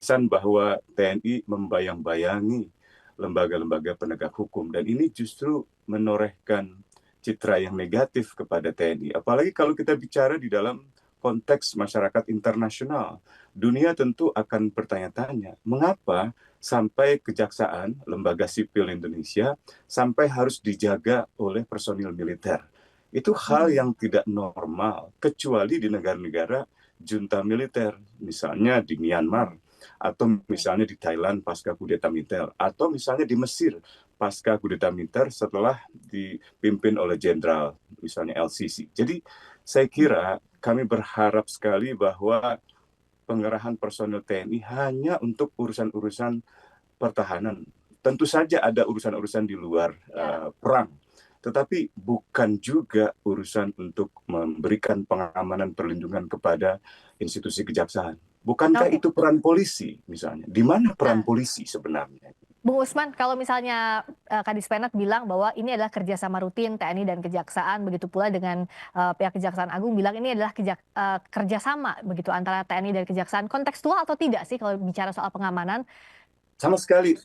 kesan bahwa TNI membayang-bayangi lembaga-lembaga penegak hukum, dan ini justru menorehkan citra yang negatif kepada TNI. Apalagi kalau kita bicara di dalam konteks masyarakat internasional, dunia tentu akan bertanya-tanya, mengapa sampai kejaksaan, lembaga sipil Indonesia, sampai harus dijaga oleh personil militer. Itu hal yang tidak normal, kecuali di negara-negara junta militer, misalnya di Myanmar, atau misalnya di Thailand pasca kudeta militer, atau misalnya di Mesir pasca kudeta militer setelah dipimpin oleh jenderal, misalnya LCC. Jadi saya kira kami berharap sekali bahwa pengerahan personil TNI hanya untuk urusan-urusan pertahanan. Tentu saja ada urusan-urusan di luar perang, tetapi bukan juga urusan untuk memberikan pengamanan perlindungan kepada institusi kejaksaan. Bukankah Oke. itu peran polisi misalnya? Di mana peran Nah, polisi sebenarnya? Bung Usman, kalau misalnya Kadis Penat bilang bahwa ini adalah kerjasama rutin TNI dan Kejaksaan, begitu pula dengan pihak Kejaksaan Agung bilang ini adalah kerjasama begitu antara TNI dan Kejaksaan, kontekstual atau tidak sih kalau bicara soal pengamanan? Sama sekali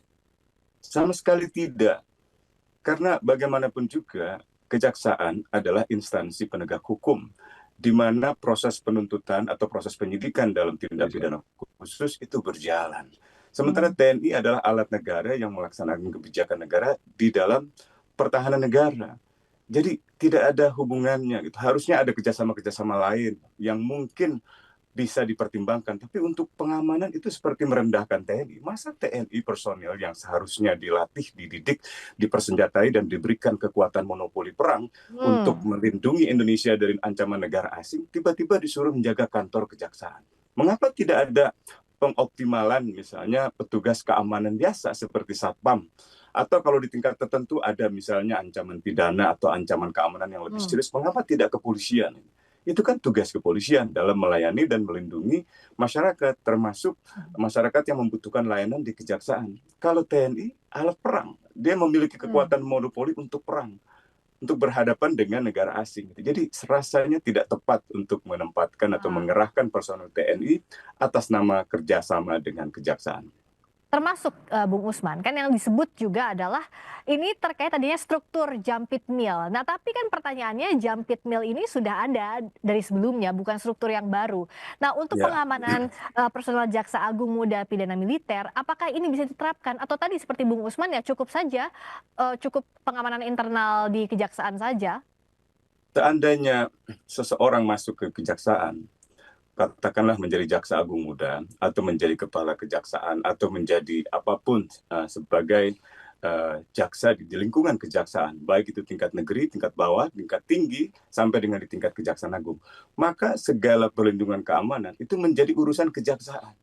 tidak. Karena bagaimanapun juga kejaksaan adalah instansi penegak hukum, di mana proses penuntutan atau proses penyidikan dalam tindak pidana khusus itu berjalan. Sementara TNI adalah alat negara yang melaksanakan kebijakan negara di dalam pertahanan negara. Jadi tidak ada hubungannya gitu. Harusnya ada kerjasama-kerjasama lain yang mungkin bisa dipertimbangkan. Tapi untuk pengamanan itu seperti merendahkan TNI. Masa TNI personil yang seharusnya dilatih, dididik, dipersenjatai, dan diberikan kekuatan monopoli perang untuk melindungi Indonesia dari ancaman negara asing, tiba-tiba disuruh menjaga kantor kejaksaan. Mengapa tidak ada pengoptimalan misalnya petugas keamanan biasa seperti Satpam? Atau kalau di tingkat tertentu ada misalnya ancaman pidana atau ancaman keamanan yang lebih serius, mengapa tidak kepolisian? Itu kan tugas kepolisian dalam melayani dan melindungi masyarakat, termasuk masyarakat yang membutuhkan layanan di kejaksaan. Kalau TNI, alat perang. Dia memiliki kekuatan monopoli untuk perang, untuk berhadapan dengan negara asing. Jadi rasanya tidak tepat untuk menempatkan atau mengerahkan personel TNI atas nama kerjasama dengan kejaksaan. Termasuk Bung Usman, kan yang disebut juga adalah ini terkait tadinya struktur Jampit Mil. Nah, tapi kan pertanyaannya Jampit Mil ini sudah ada dari sebelumnya, bukan struktur yang baru. Nah, untuk pengamanan personel Jaksa Agung Muda Pidana Militer, apakah ini bisa diterapkan? Atau tadi seperti Bung Usman ya cukup saja, cukup pengamanan internal di kejaksaan saja? Seandainya seseorang masuk ke kejaksaan, katakanlah menjadi jaksa agung muda, atau menjadi kepala kejaksaan, atau menjadi apapun sebagai jaksa di lingkungan kejaksaan, baik itu tingkat negeri, tingkat bawah, tingkat tinggi, sampai dengan di tingkat kejaksaan agung. Maka segala perlindungan keamanan itu menjadi urusan kejaksaan.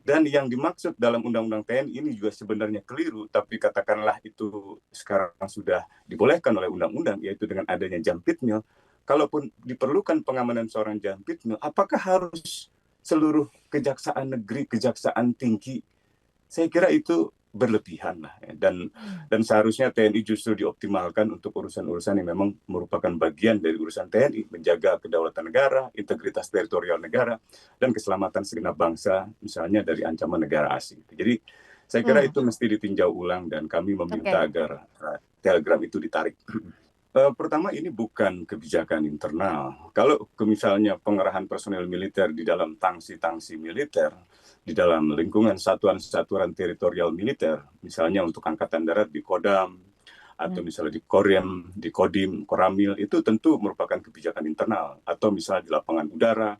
Dan yang dimaksud dalam Undang-Undang TNI ini juga sebenarnya keliru, tapi katakanlah itu sekarang sudah dibolehkan oleh undang-undang, yaitu dengan adanya Jampitmil. Kalaupun diperlukan pengamanan seorang Jampitmil, apakah harus seluruh kejaksaan negeri, kejaksaan tinggi? Saya kira itu berlebihan lah, ya. Dan seharusnya TNI justru dioptimalkan untuk urusan-urusan yang memang merupakan bagian dari urusan TNI, menjaga kedaulatan negara, integritas teritorial negara, dan keselamatan segenap bangsa, misalnya dari ancaman negara asing. Jadi saya kira itu mesti ditinjau ulang, dan kami meminta agar telegram itu ditarik. Pertama, ini bukan kebijakan internal. Kalau misalnya pengerahan personel militer di dalam tangsi-tangsi militer, di dalam lingkungan satuan-satuan teritorial militer, misalnya untuk Angkatan Darat di Kodam, atau misalnya di Korem, di Kodim, Koramil, itu tentu merupakan kebijakan internal. Atau misalnya di lapangan udara,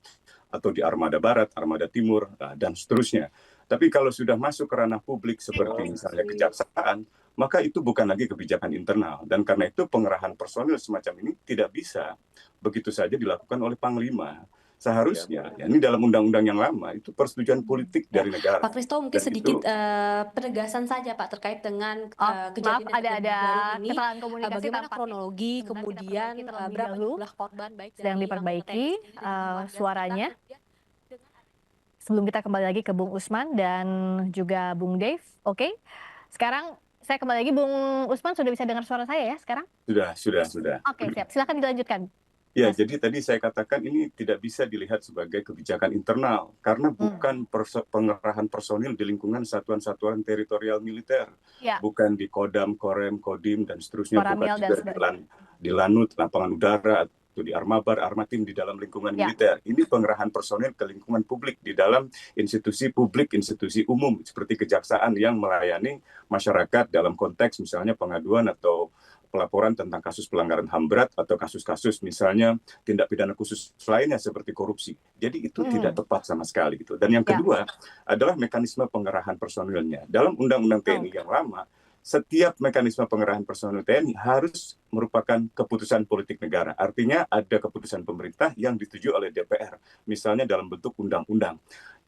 atau di Armada Barat, Armada Timur, dan seterusnya. Tapi kalau sudah masuk ke ranah publik seperti misalnya kejaksaan, maka itu bukan lagi kebijakan internal. Dan karena itu pengerahan personil semacam ini tidak bisa begitu saja dilakukan oleh Panglima. Seharusnya, ya, ini dalam undang-undang yang lama, itu persetujuan politik dari negara. Pak Kristo, mungkin sedikit penegasan saja Pak terkait dengan kejadian ada baru ini. kesalahan komunikasi, Bagaimana kronologi, kemudian berapa jumlah korban baik sedang diperbaiki suaranya. Sebelum kita kembali lagi ke Bung Usman dan juga Bung Dave, oke? Sekarang saya kembali lagi, Bung Usman sudah bisa dengar suara saya ya sekarang? Sudah. Oke, siap. Silakan dilanjutkan. Ya, Mas. jadi tadi saya katakan ini tidak bisa dilihat sebagai kebijakan internal karena bukan pengerahan personil di lingkungan satuan-satuan teritorial militer, Ya, bukan di Kodam, Korem, Kodim dan seterusnya, bukan Koramil dan juga sebagainya. di Lanut, lapangan udara atau di Armabar, Armatim di dalam lingkungan Ya, militer. Ini pengerahan personil ke lingkungan publik di dalam institusi publik, institusi umum seperti kejaksaan yang melayani masyarakat dalam konteks misalnya pengaduan atau pelaporan tentang kasus pelanggaran HAM berat atau kasus-kasus misalnya tindak pidana khusus lainnya seperti korupsi. Jadi itu tidak tepat sama sekali gitu. Dan yang ya, kedua adalah mekanisme pengerahan personilnya. Dalam Undang-Undang TNI yang lama, setiap mekanisme pengerahan personil TNI harus merupakan keputusan politik negara. Artinya ada keputusan pemerintah yang disetujui oleh DPR, misalnya dalam bentuk undang-undang.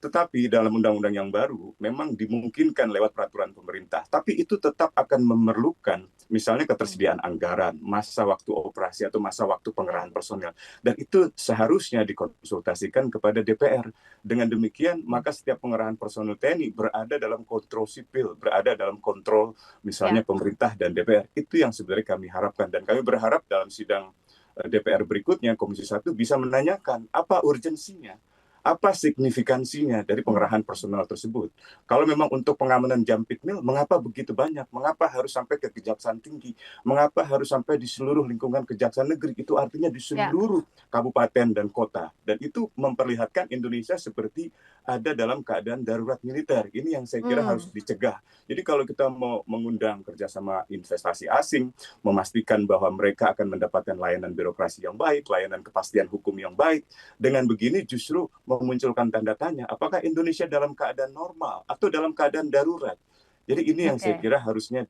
Tetapi dalam undang-undang yang baru memang dimungkinkan lewat peraturan pemerintah. Tapi itu tetap akan memerlukan misalnya ketersediaan anggaran, masa waktu operasi atau masa waktu pengerahan personil. Dan itu seharusnya dikonsultasikan kepada DPR. Dengan demikian, maka setiap pengerahan personil TNI berada dalam kontrol sipil, berada dalam kontrol misalnya pemerintah dan DPR. Itu yang sebenarnya kami harapkan. Dan kami berharap dalam sidang DPR berikutnya, Komisi 1 bisa menanyakan apa urgensinya, apa signifikansinya dari pengerahan personal tersebut. Kalau memang untuk pengamanan Jampitmil, mengapa begitu banyak? Mengapa harus sampai ke Kejaksaan Tinggi? Mengapa harus sampai di seluruh lingkungan Kejaksaan Negeri? Itu artinya di seluruh kabupaten dan kota. Dan itu memperlihatkan Indonesia seperti ada dalam keadaan darurat militer. Ini yang saya kira harus dicegah. Jadi kalau kita mau mengundang kerjasama investasi asing, memastikan bahwa mereka akan mendapatkan layanan birokrasi yang baik, layanan kepastian hukum yang baik, dengan begini justru memunculkan tanda tanya, apakah Indonesia dalam keadaan normal atau dalam keadaan darurat? Jadi ini yang saya kira harusnya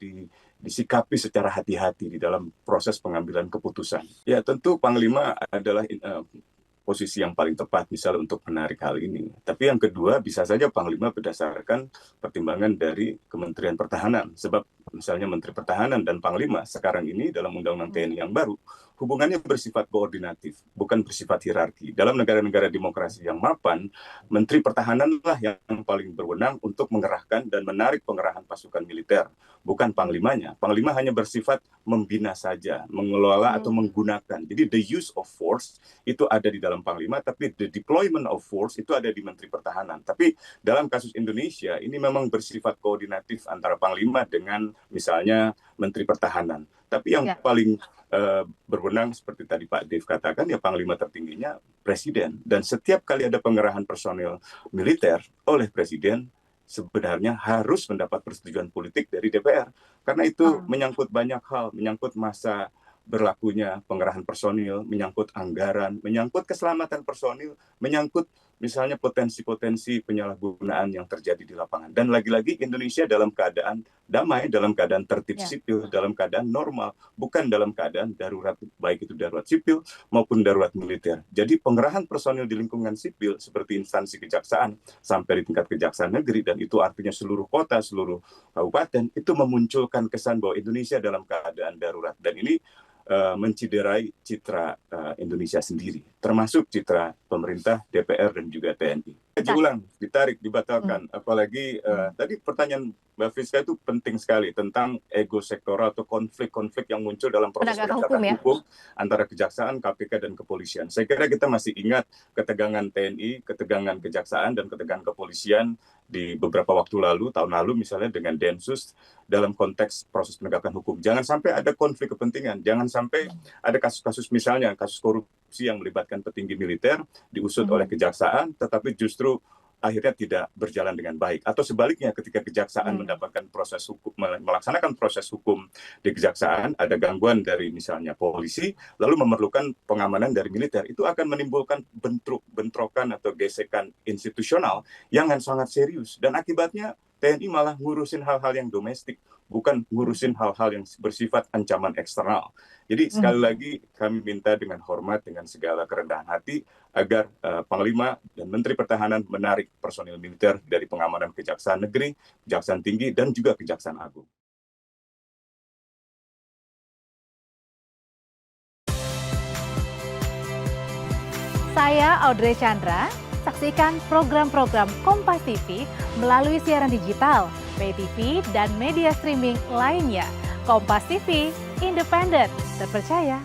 disikapi secara hati-hati di dalam proses pengambilan keputusan. Ya tentu Panglima adalah posisi yang paling tepat misalnya untuk menarik hal ini. Tapi yang kedua bisa saja Panglima berdasarkan pertimbangan dari Kementerian Pertahanan. Sebab misalnya Menteri Pertahanan dan Panglima sekarang ini dalam Undang-Undang TNI yang baru, hubungannya bersifat koordinatif, bukan bersifat hierarki. Dalam negara-negara demokrasi yang mapan, Menteri Pertahananlah yang paling berwenang untuk mengerahkan dan menarik pengerahan pasukan militer, bukan Panglimanya. Panglima hanya bersifat membina saja, mengelola atau menggunakan. Jadi the use of force itu ada di dalam Panglima, tapi the deployment of force itu ada di Menteri Pertahanan. Tapi dalam kasus Indonesia, ini memang bersifat koordinatif antara Panglima dengan misalnya Menteri Pertahanan. Tapi yang paling berwenang seperti tadi Pak Dev katakan, ya Panglima tertingginya Presiden. Dan setiap kali ada pengerahan personil militer oleh Presiden, sebenarnya harus mendapat persetujuan politik dari DPR. Karena itu menyangkut banyak hal, menyangkut masa berlakunya pengerahan personil, menyangkut anggaran, menyangkut keselamatan personil, menyangkut misalnya potensi-potensi penyalahgunaan yang terjadi di lapangan. Dan lagi-lagi Indonesia dalam keadaan damai, dalam keadaan tertib sipil, dalam keadaan normal, bukan dalam keadaan darurat, baik itu darurat sipil maupun darurat militer. Jadi pengerahan personil di lingkungan sipil seperti instansi kejaksaan sampai di tingkat kejaksaan negeri, dan itu artinya seluruh kota, seluruh kabupaten, itu memunculkan kesan bahwa Indonesia dalam keadaan darurat. Dan ini menciderai citra Indonesia sendiri, termasuk citra pemerintah, DPR, dan juga TNI. Ulang, ditarik, dibatalkan. Apalagi tadi pertanyaan Mbak Friska itu penting sekali tentang ego sektoral atau konflik-konflik yang muncul dalam proses penegakan hukum antara kejaksaan, KPK, dan kepolisian. Saya kira kita masih ingat ketegangan TNI, ketegangan kejaksaan, dan ketegangan kepolisian di beberapa waktu lalu, tahun lalu misalnya dengan Densus dalam konteks proses penegakan hukum. Jangan sampai ada konflik kepentingan, jangan sampai ada kasus-kasus misalnya kasus korupsi yang melibatkan petinggi militer diusut oleh kejaksaan, tetapi justru akhirnya tidak berjalan dengan baik. Atau sebaliknya, ketika kejaksaan mendapatkan proses hukum, melaksanakan proses hukum di kejaksaan, ada gangguan dari misalnya polisi, lalu memerlukan pengamanan dari militer, itu akan menimbulkan bentrokan atau gesekan institusional yang sangat serius. Dan akibatnya TNI malah ngurusin hal-hal yang domestik, bukan ngurusin hal-hal yang bersifat ancaman eksternal. Jadi sekali lagi kami minta dengan hormat, dengan segala kerendahan hati, agar Panglima dan Menteri Pertahanan menarik personil militer dari pengamanan Kejaksaan Negeri, Kejaksaan Tinggi, dan juga Kejaksaan Agung. Saya Audrey Chandra. Saksikan program-program Kompas TV melalui siaran digital, pay TV, dan media streaming lainnya. Kompas TV, independen, terpercaya,